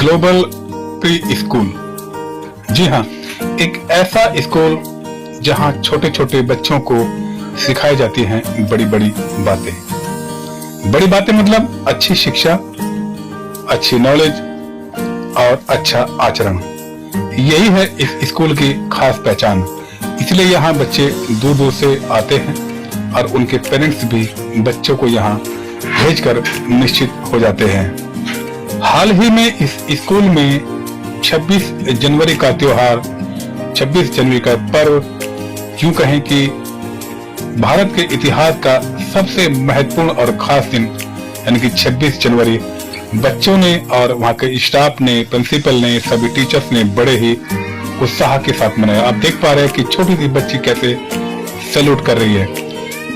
Global pre school. जी हाँ, एक ऐसा स्कूल जहाँ छोटे छोटे बच्चों को सिखाई जाती हैं बड़ी बड़ी बातें। बड़ी बातें मतलब अच्छी शिक्षा, अच्छी नॉलेज और अच्छा आचरण। यही है इस स्कूल की खास पहचान। इसलिए यहाँ बच्चे दूर दूर से आते हैं और उनके पेरेंट्स भी बच्चों को यहाँ भेजकर निश्चित हो जाते हैं। हाल ही में इस स्कूल में 26 जनवरी का त्योहार, 26 जनवरी का पर्व, यूं कहें कि भारत के इतिहास का सबसे महत्वपूर्ण और खास दिन यानी कि 26 जनवरी बच्चों ने और वहाँ के स्टाफ ने, प्रिंसिपल ने, सभी टीचर्स ने बड़े ही उत्साह के साथ मनाया। आप देख पा रहे हैं कि छोटी सी बच्ची कैसे सैल्यूट कर रही है।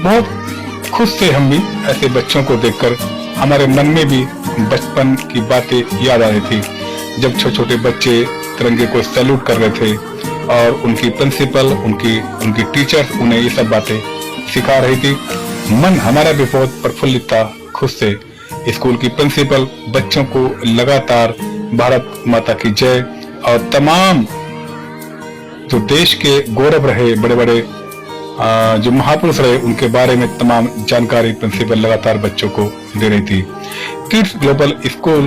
बहुत खुश थे हम भी ऐसे बच्चों को देखकर। हमारे मन में भी बचपन की बातें याद आ रही थी, जब छोटे छोटे बच्चे तिरंगे को सैल्यूट कर रहे थे और उनकी प्रिंसिपल, उनकी टीचर्स उन्हें ये सब बातें सिखा रही थी। मन हमारा भी बहुत प्रफुल्लित था, खुश थे। स्कूल की प्रिंसिपल बच्चों को लगातार भारत माता की जय और तमाम जो देश के गौरव रहे, बड़े बड़े जो महापुरुष रहे, उनके बारे में तमाम जानकारी प्रिंसिपल लगातार बच्चों को दे रही थी। किड्स ग्लोबल स्कूल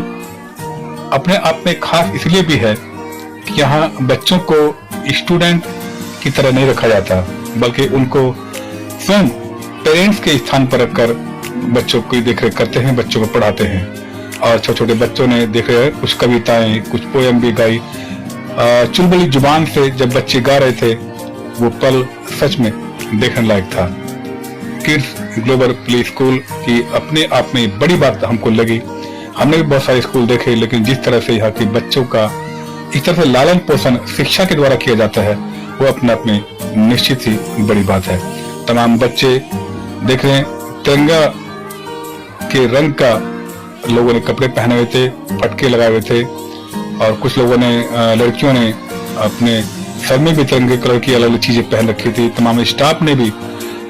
अपने आप में खास इसलिए भी है कि यहाँ बच्चों को स्टूडेंट की तरह नहीं रखा जाता, बल्कि उनको स्वयं पेरेंट्स के स्थान पर रखकर बच्चों की देखरेख करते हैं, बच्चों को पढ़ाते हैं। और छोटे छोटे बच्चों ने देख रहे कुछ कविताएं, कुछ पोयम भी गाई। चुलबुली जुबान से जब बच्चे गा रहे थे, वो पल सच में देखने लायक था। किड्स ग्लोबल प्ले स्कूल की अपने आप में बड़ी बात हमको लगी। हमने भी बहुत सारे स्कूल देखे, लेकिन जिस तरह से यहाँ के बच्चों का इस तरह से लालन पोषण शिक्षा के द्वारा किया जाता है, वो अपने आप में निश्चित ही बड़ी बात है। तमाम बच्चे देख रहे हैं, तिरंगा के रंग का लोगों ने कपड़े पहने हुए थे, फटके लगाए हुए थे, और कुछ लोगों ने, लड़कियों ने अपने सर में भी तिरंगे कलर की अलग अलग चीजें पहन रखी थी। तमाम स्टाफ ने भी,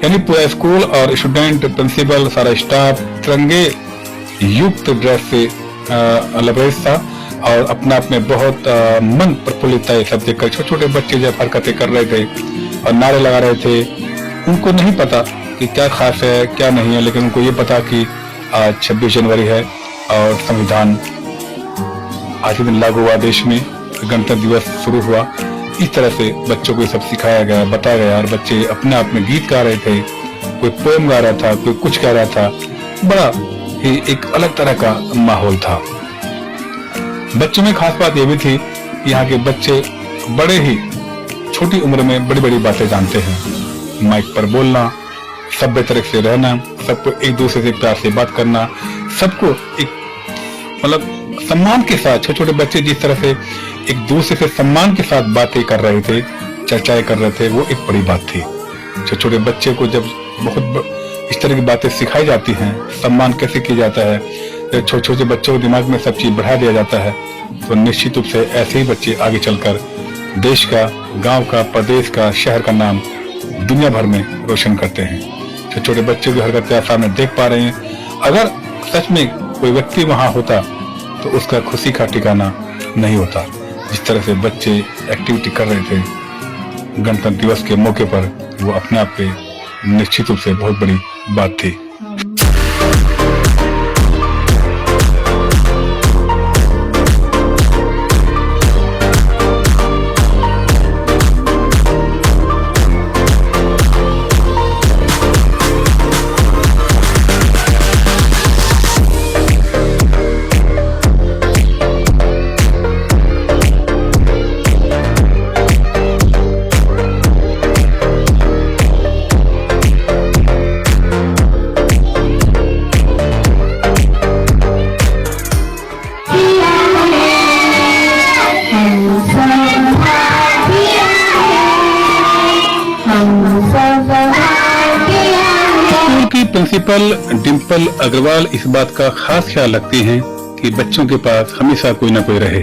यानी पूरा स्कूल और स्टूडेंट, प्रिंसिपल, सारा स्टाफ तिरंगे युक्त ड्रेस से लबरेज था और अपने आप में बहुत मन प्रफुल्लित था। ये सब देखकर छोटे छोटे बच्चे जब हरकतें कर रहे थे और नारे लगा रहे थे, उनको नहीं पता कि क्या खास है क्या नहीं है, लेकिन उनको ये पता कि आज 26 जनवरी है और संविधान आज ही दिन लागू हुआ, देश में गणतंत्र दिवस शुरू हुआ। इस तरह से बच्चों को ये सब सिखाया गया, बताया गया, और बच्चे अपने आप में गीत गा रहे थे, कोई पोएम गा रहा था, कोई कुछ कह रहा था। बड़ा ही एक अलग तरह का माहौल था। बच्चों में खास बात ये भी थी, यहाँ के बच्चे बड़े ही छोटी उम्र में बड़ी बड़ी बातें जानते हैं। माइक पर बोलना, सभ्य तरीके से रहना, सबको एक दूसरे से प्यार से बात करना, सबको एक मतलब सम्मान के साथ, छोटे छोटे बच्चे जिस तरह से एक दूसरे से सम्मान के साथ बातें कर रहे थे, चर्चाएं कर रहे थे, वो एक बड़ी बात थी। छोटे छोटे बच्चे को जब बहुत इस तरह की बातें सिखाई जाती हैं, सम्मान कैसे किया जाता है, छोटे छोटे बच्चों के दिमाग में सब चीज बढ़ा दिया जाता है, तो निश्चित रूप से ऐसे ही बच्चे आगे चलकर देश का, गांव का, प्रदेश का, शहर का नाम दुनिया भर में रोशन करते हैं। छोटे छोटे बच्चों की हरकतें आप सामने देख पा रहे हैं। अगर सच में कोई व्यक्ति वहां होता तो उसका खुशी का ठिकाना नहीं होता। जिस तरह से बच्चे एक्टिविटी कर रहे थे गणतंत्र दिवस के मौके पर, वो अपने आप पे निश्चित रूप से बहुत बड़ी बात थी। प्रिंसिपल डिम्पल अग्रवाल इस बात का खास ख्याल रखती हैं कि बच्चों के पास हमेशा कोई ना कोई रहे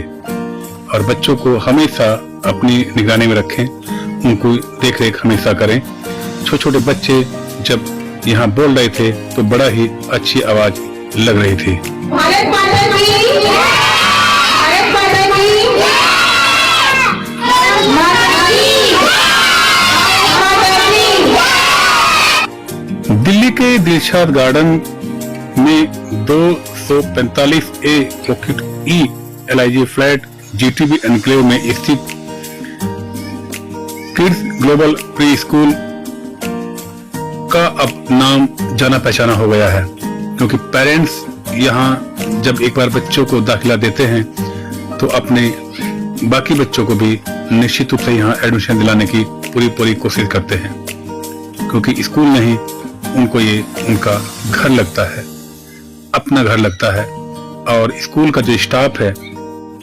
और बच्चों को हमेशा अपनी निगरानी में रखें, उनको देख रेख हमेशा करें। छोटे छोटे बच्चे जब यहाँ बोल रहे थे तो बड़ा ही अच्छी आवाज लग रही थी। भारत माता की जय! भारत दिल्ली के दिलशाद गार्डन में 245A pocket LIG flat GTB enclave में स्थित किड्स ग्लोबल प्री स्कूल का अब नाम जाना पहचाना हो गया है, क्योंकि पेरेंट्स यहाँ जब एक बार बच्चों को दाखिला देते हैं तो अपने बाकी बच्चों को भी निश्चित रूप से यहाँ एडमिशन दिलाने की पूरी कोशिश करते हैं, क्योंकि स्कूल नहीं उनको ये उनका घर लगता है, अपना घर लगता है। और स्कूल का जो स्टाफ है,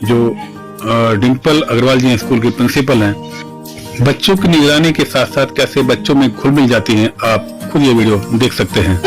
जो डिंपल अग्रवाल जी स्कूल के प्रिंसिपल हैं, बच्चों की निगरानी के साथ साथ कैसे बच्चों में घुल मिल जाती हैं, आप खुद ये वीडियो देख सकते हैं।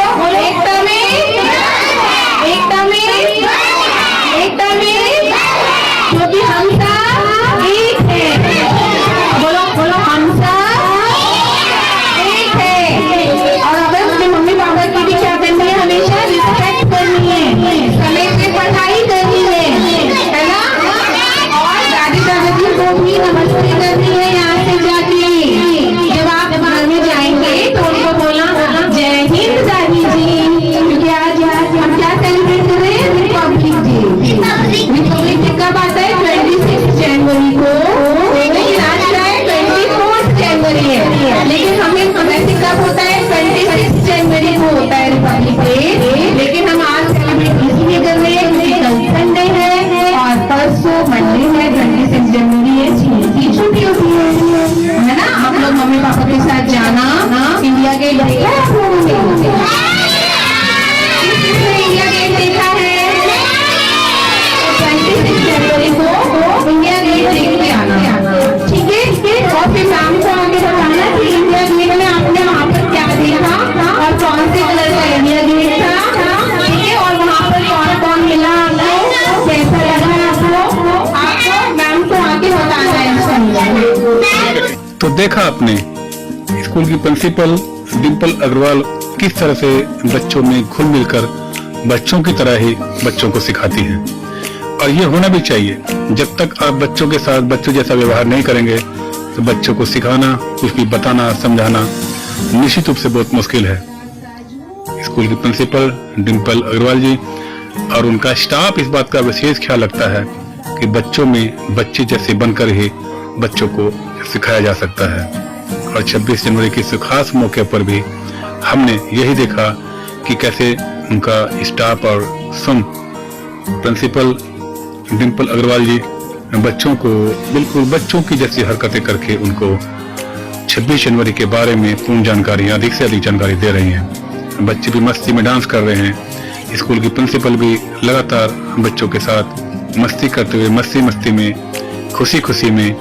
तो देखा आपने स्कूल की प्रिंसिपल डिंपल अग्रवाल किस तरह से बच्चों में घुल मिलकर बच्चों की तरह ही बच्चों को सिखाती हैं। और ये होना भी चाहिए। जब तक आप बच्चों के साथ बच्चों जैसा व्यवहार नहीं करेंगे तो बच्चों को सिखाना, कुछ भी बताना, समझाना निश्चित रूप से बहुत मुश्किल है। स्कूल की प्रिंसिपल डिंपल अग्रवाल जी और उनका स्टाफ इस बात का विशेष ख्याल रखता है कि बच्चों में बच्चे जैसे बनकर ही बच्चों को सिखाया जा सकता है। और 26 जनवरी के इस खास मौके पर भी हमने यही देखा कि कैसे उनका स्टाफ और प्रिंसिपल डिंपल अग्रवाल जी बच्चों को बिल्कुल बच्चों की जैसी हरकतें करके उनको 26 जनवरी के बारे में पूर्ण जानकारी, अधिक से अधिक जानकारी दे रही हैं। बच्चे भी मस्ती में डांस कर रहे हैं। स्कूल की प्रिंसिपल भी लगातार बच्चों के साथ मस्ती करते हुए मस्ती में खुशी में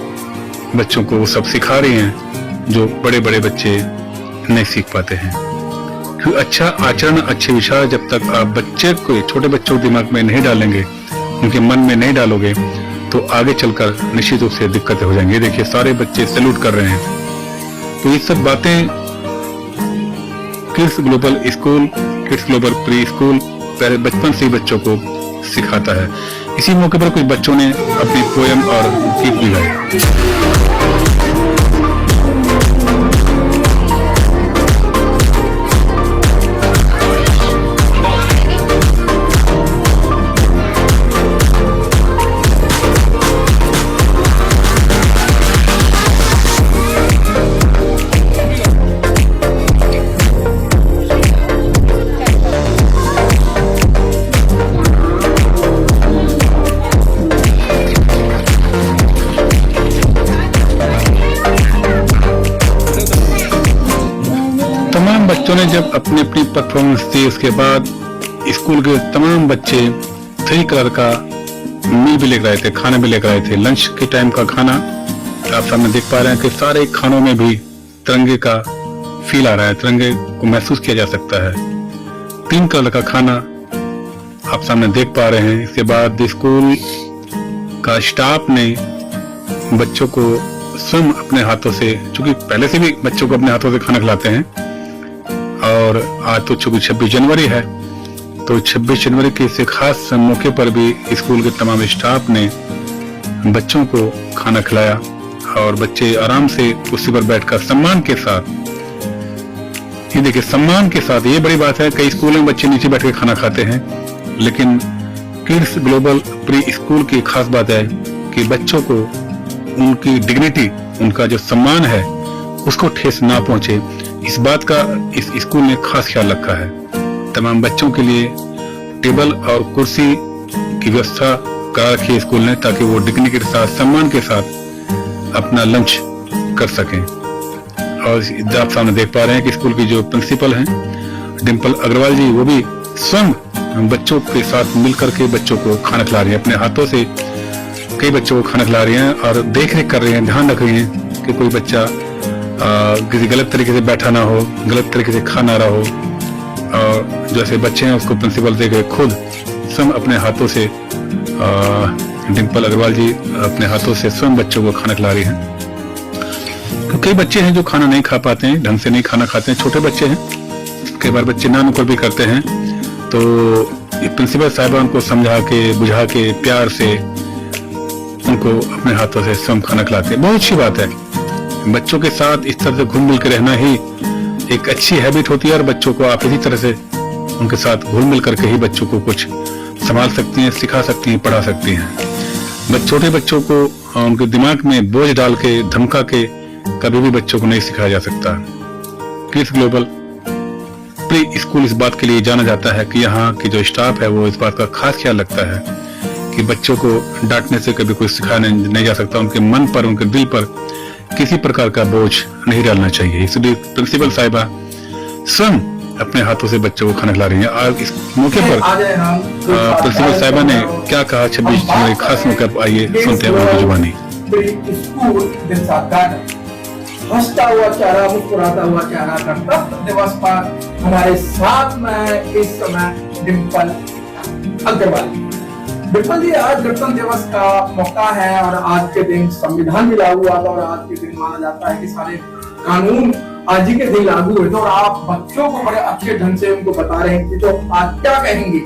बच्चों को वो सब सिखा रही हैं जो बड़े बच्चे नहीं सीख पाते हैं। क्योंकि अच्छा आचरण, अच्छे विचार जब तक आप बच्चे को, छोटे बच्चों के दिमाग में नहीं डालेंगे, उनके मन में नहीं डालोगे तो आगे चलकर निश्चित रूप से दिक्कतें हो जाएंगी। देखिए सारे बच्चे सैल्यूट कर रहे हैं। तो ये सब बातें kids global school, kids global pre school पहले बचपन से ही बच्चों को सिखाता है। इसी मौके पर कुछ बच्चों ने अपनी पोयम और गीत भी गाए। तमाम बच्चों ने जब अपनी परफॉर्मेंस दी, उसके बाद स्कूल के तमाम बच्चे 3 कलर का मील भी लेकर आए थे, खाना भी लेकर आए थे। लंच के टाइम का खाना आप सामने देख पा रहे हैं कि सारे खानों में भी तिरंगे का फील आ रहा है, तिरंगे को महसूस किया जा सकता है। 3 कलर का खाना आप सामने देख पा रहे हैं। इसके बाद स्कूल का स्टाफ ने बच्चों को स्वयं अपने हाथों से, चूंकि पहले से भी बच्चों को अपने हाथों से खाना खिलाते हैं, और आज तो चूंकि 26 जनवरी है तो 26 जनवरी के इस खास मौके पर भी स्कूल के तमाम स्टाफ ने बच्चों को खाना खिलाया और बच्चे आराम से कुर्सी पर बैठकर सम्मान के साथ ये देखिए सम्मान के साथ, ये बड़ी बात है। कई स्कूलों में बच्चे नीचे बैठ के खाना खाते हैं, लेकिन किड्स ग्लोबल प्री स्कूल की खास बात है कि बच्चों को उनकी डिग्निटी, उनका जो सम्मान है उसको ठेस ना पहुंचे, इस बात का इस स्कूल ने खास ख्याल रखा है। तमाम बच्चों के लिए टेबल और कुर्सी की व्यवस्था करा रखी है स्कूल ने, ताकि वो डिग्निटी के साथ, सम्मान के साथ अपना लंच कर सकें। और आप सामने देख पा रहे हैं कि स्कूल की जो प्रिंसिपल हैं डिम्पल अग्रवाल जी, वो भी स्वयं बच्चों के साथ मिलकर के बच्चों को खाना खिला रही हैं, अपने हाथों से कई बच्चों को खाना खिला रही हैं और देख रेख कर रही हैं, ध्यान रख रही हैं कि कोई बच्चा किसी गलत तरीके से बैठा ना हो, गलत तरीके से खा ना रहा हो। और जैसे बच्चे हैं उसको प्रिंसिपल देख के खुद स्वयं अपने हाथों से डिम्पल अग्रवाल जी अपने हाथों से स्वयं बच्चों को खाना खिला रही हैं। कई बच्चे हैं जो खाना नहीं खा पाते हैं, ढंग से नहीं खाना खाते हैं, छोटे बच्चे हैं, कई बार बच्चे ना नुक्कड़ भी करते हैं, तो प्रिंसिपल साहिबा उनको समझा के, बुझा के, प्यार से उनको अपने हाथों से स्वयं खाना खिलाते हैं। बहुत अच्छी बात है, बच्चों के साथ इस तरह से घुल मिल के रहना ही एक अच्छी हैबिट होती है, और बच्चों को आप इसी तरह से उनके साथ घुल मिल करके ही बच्चों को कुछ संभाल सकती हैं, सिखा सकती हैं, पढ़ा सकती हैं। छोटे बच्चों को उनके दिमाग में बोझ डाल के, धमका के कभी भी बच्चों को नहीं सिखाया जा सकता। किड्स ग्लोबल प्री स्कूल इस बात के लिए जाना जाता है कि यहाँ की जो स्टाफ है वो इस बात का खास ख्याल रखता है कि बच्चों को डांटने से कभी कोई सिखाया नहीं जा सकता, उनके मन पर, उनके दिल पर किसी प्रकार का बोझ नहीं डालना चाहिए। इसलिए प्रिंसिपल साहिबा स्वयं अपने हाथों से बच्चों को खाना खिला रही हैं। और इस मौके पर प्रिंसिपल साहिबा ने क्या कहा 26 जनवरी खास मौके पर, आइए सुनते हैं उनकी जुबानी। हंसता हुआ चेहरा, मुस्कुराता हुआ चेहरा, गणतंत्र दिवस पर हमारे साथ में इस समय डिम्पल अग्रवाल। डिम्पल जी, आज गणतंत्र दिवस का मौका है और आज के दिन संविधान भी लागू हुआ था और आज के दिन माना जाता है कि सारे कानून आज ही के दिन लागू हुए थे, और आप बच्चों को बड़े अच्छे ढंग से उनको बता रहे हैं कि तो आज क्या कहेंगे?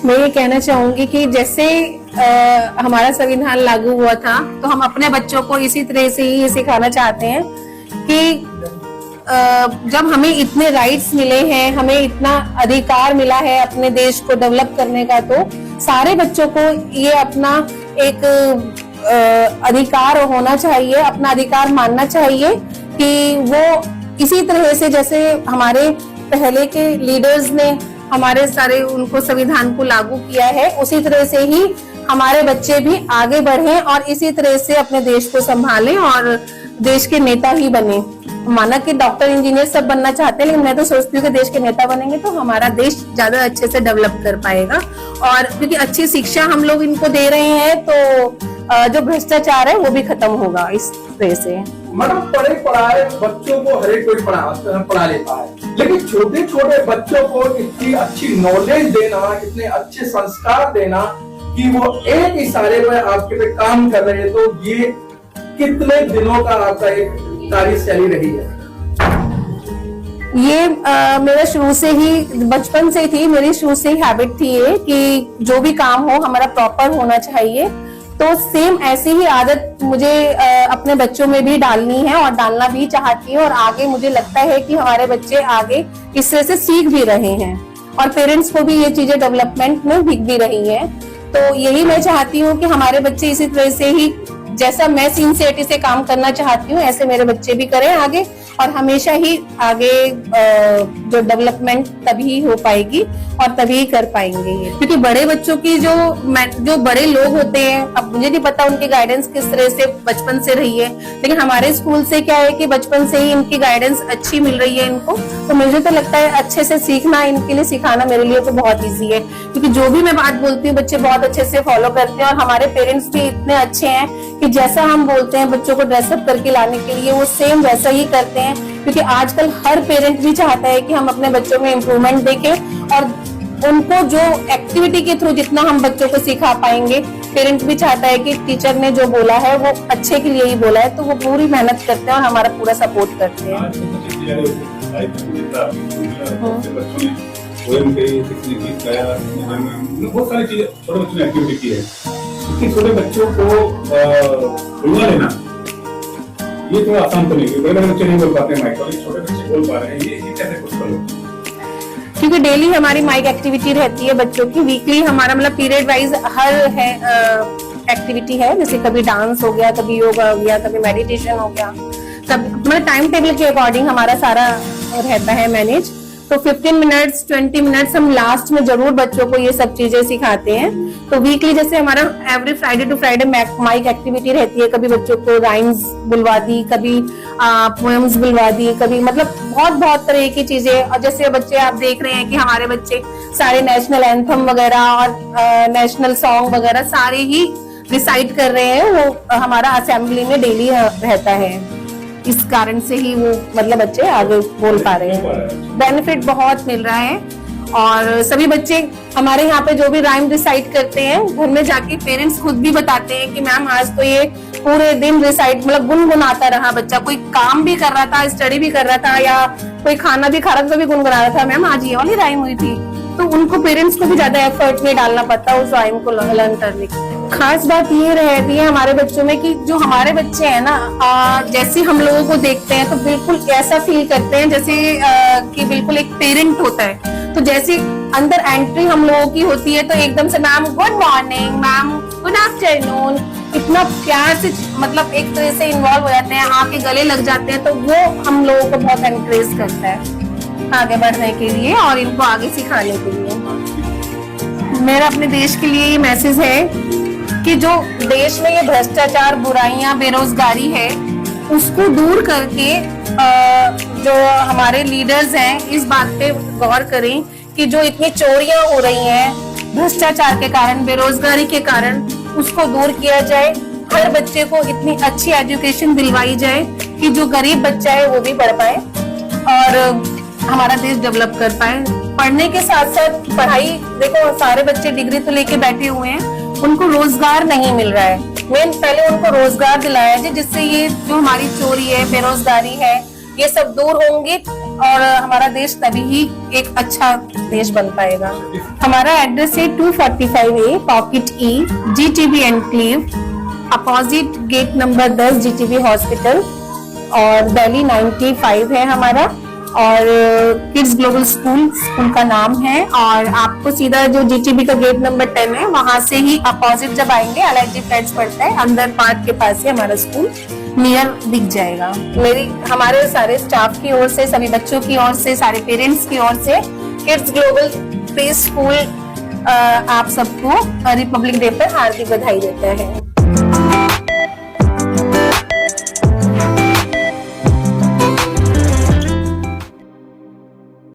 मैं ये कहना चाहूंगी कि जैसे हमारा संविधान लागू हुआ था, तो हम अपने बच्चों को इसी तरह से ही सिखाना चाहते हैं कि जब हमें इतने राइट्स मिले हैं, हमें इतना अधिकार मिला है अपने देश को डेवलप करने का, तो सारे बच्चों को ये अपना एक अधिकार होना चाहिए, अपना अधिकार मानना चाहिए कि वो इसी तरह से जैसे हमारे पहले के लीडर्स ने हमारे सारे उनको संविधान को लागू किया है, उसी तरह से ही हमारे बच्चे भी आगे बढ़ें और इसी तरह से अपने देश को संभालें और देश के नेता ही बने। माना कि डॉक्टर, इंजीनियर सब बनना चाहते हैं, लेकिन मैं तो सोचती हूँ कि देश के नेता बनेंगे तो हमारा देश ज्यादा अच्छे से डेवलप कर पाएगा। और क्योंकि अच्छी शिक्षा हम लोग इनको दे रहे हैं, तो जो भ्रष्टाचार है वो भी खत्म होगा इस तरह से। मैडम, पढ़े पढ़ाए बच्चों को हर एक कोई पढ़ा लेता है, लेकिन छोटे छोटे बच्चों को इतनी अच्छी नॉलेज देना, इतने अच्छे संस्कार देना कि वो एक इशारे पर आपके पे काम कर रहे हैं, तो ये कितने दिनों का आपका एक कार्यशैली रही है? ये मेरा शुरू से ही, बचपन से थी, मेरी शुरू से ही हैबिट थी ये कि जो भी काम हो हमारा प्रॉपर होना चाहिए। तो सेम ऐसी ही आदत मुझे अपने बच्चों में भी डालनी है और डालना भी चाहती हूँ, और आगे मुझे लगता है कि हमारे बच्चे आगे इस तरह से सीख भी रहे हैं और पेरेंट्स को भी ये चीजें डेवलपमेंट में दिख भी रही है। तो यही मैं चाहती हूँ कि हमारे बच्चे इसी तरह से ही, जैसा मैं सिंसियरिटी से काम करना चाहती हूँ, ऐसे मेरे बच्चे भी करें आगे, और हमेशा ही आगे जो डेवलपमेंट तभी हो पाएगी और तभी कर पाएंगे ये। क्योंकि बड़े बच्चों की जो बड़े लोग होते हैं, अब मुझे नहीं पता उनकी गाइडेंस किस तरह से बचपन से रही है, लेकिन हमारे स्कूल से क्या है कि बचपन से ही इनकी गाइडेंस अच्छी मिल रही है इनको। तो मुझे तो लगता है अच्छे से सीखना, इनके लिए सिखाना मेरे लिए तो बहुत ईजी है, क्योंकि जो भी मैं बात बोलती हूँ बच्चे बहुत अच्छे से फॉलो करते हैं। और हमारे पेरेंट्स भी इतने अच्छे हैं कि जैसा हम बोलते हैं बच्चों को ड्रेसअप करके लाने के लिए, वो सेम वैसा ही करते हैं। क्योंकि आजकल हर पेरेंट भी चाहता है कि हम अपने बच्चों में इम्प्रूवमेंट देखें, और उनको जो एक्टिविटी के थ्रू जितना हम बच्चों को सिखा पाएंगे, पेरेंट भी चाहता है कि टीचर ने जो बोला है वो अच्छे के लिए ही बोला है, तो वो पूरी मेहनत करते हैं और हमारा पूरा सपोर्ट करते हैं। बहुत सारी चीजें छोटे बच्चों ने एक्टिविटी की है। छोटे बच्चों को लेना ये थोड़ा आसान तो नहीं है, बड़े बच्चे नहीं बोल पाते माइक पर, छोटे बच्चे बोल पा रहे हैं, ये कैसे पॉसिबल है? क्योंकि डेली हमारी माइक एक्टिविटी रहती है बच्चों की, वीकली हमारा मतलब पीरियड वाइज हर है एक्टिविटी है, जैसे कभी डांस हो गया, कभी योगा हो गया, कभी मेडिटेशन हो गया, तब मतलब टाइम टेबल के अकॉर्डिंग हमारा सारा रहता है मैनेज। तो 15 मिनट्स 20 मिनट्स हम लास्ट में जरूर बच्चों को ये सब चीजें सिखाते हैं। तो वीकली जैसे हमारा every Friday to Friday mic activity रहती है, कभी बच्चों को राइम्स बुलवा दी, कभी पोएम्स बुलवा दी, कभी मतलब बहुत तरह की चीजें। और जैसे बच्चे आप देख रहे हैं कि हमारे बच्चे सारे नेशनल एंथम वगैरह और नेशनल सॉन्ग वगैरह सारे ही रिसाइट कर रहे हैं, वो हमारा असेंबली में डेली रहता है। इस कारण से ही वो मतलब बच्चे आगे बोल पा रहे हैं। बेनिफिट बहुत मिल रहा है। और सभी बच्चे हमारे यहाँ पे जो भी राइम रिसाइट करते हैं, घर में जाके पेरेंट्स खुद भी बताते हैं कि मैम आज तो ये पूरे दिन रिसाइट मतलब गुनगुनाता रहा बच्चा, कोई काम भी कर रहा था, स्टडी भी कर रहा था या कोई खाना भी खा रहा था तो भी गुनगुना रहा था, मैम आज ये वाली राइम हुई थी। तो उनको पेरेंट्स को भी ज्यादा एफर्ट नहीं डालना पड़ता उस राइम को लर्न करने की। खास बात ये रहती है हमारे बच्चों में कि जो हमारे बच्चे हैं ना, जैसे हम लोगों को देखते हैं तो बिल्कुल ऐसा फील करते हैं जैसे कि बिल्कुल एक पेरेंट होता है। तो जैसे अंदर एंट्री हम लोगों की होती है तो एकदम से ma'am good morning, ma'am good afternoon, इतना प्यार से मतलब एक तरह से इन्वॉल्व हो जाते हैं, आके गले लग जाते हैं। तो वो हम लोगों को बहुत एनकरेज करता है आगे बढ़ने के लिए और इनको आगे सिखाने के लिए। मेरा अपने देश के लिए ये मैसेज है कि जो देश में ये भ्रष्टाचार, बुराइयां, बेरोजगारी है, उसको दूर करके जो हमारे लीडर्स हैं इस बात पे गौर करें कि जो इतनी चोरियां हो रही हैं भ्रष्टाचार के कारण, बेरोजगारी के कारण, उसको दूर किया जाए। हर बच्चे को इतनी अच्छी एजुकेशन दिलवाई जाए कि जो गरीब बच्चा है वो भी पढ़ पाए और हमारा देश डेवलप कर पाए। पढ़ने के साथ साथ पढ़ाई, देखो सारे बच्चे डिग्री तो लेके बैठे हुए हैं, उनको रोजगार नहीं मिल रहा है। मेन पहले उनको रोजगार दिलाया जाए जिससे ये जो हमारी चोरी है, बेरोजगारी है, ये सब दूर होंगे और हमारा देश तभी ही एक अच्छा देश बन पाएगा। हमारा एड्रेस है 245A pocket E GTB enclave, opposite gate number 10 GTB hospital और दिल्ली 95 है हमारा। और किड्स ग्लोबल स्कूल का नाम है। और आपको सीधा जो GTB का गेट नंबर 10 है वहां से ही अपोजिट जब आएंगे, LIG फ्लैट्स पड़ता है, अंदर पार्क के पास ही हमारा स्कूल नियर दिख जाएगा। हमारे सारे स्टाफ की ओर से, सभी बच्चों की ओर से, सारे पेरेंट्स की ओर से किड्स ग्लोबल प्ले स्कूल आप सबको रिपब्लिक डे पर हार्दिक बधाई देता है।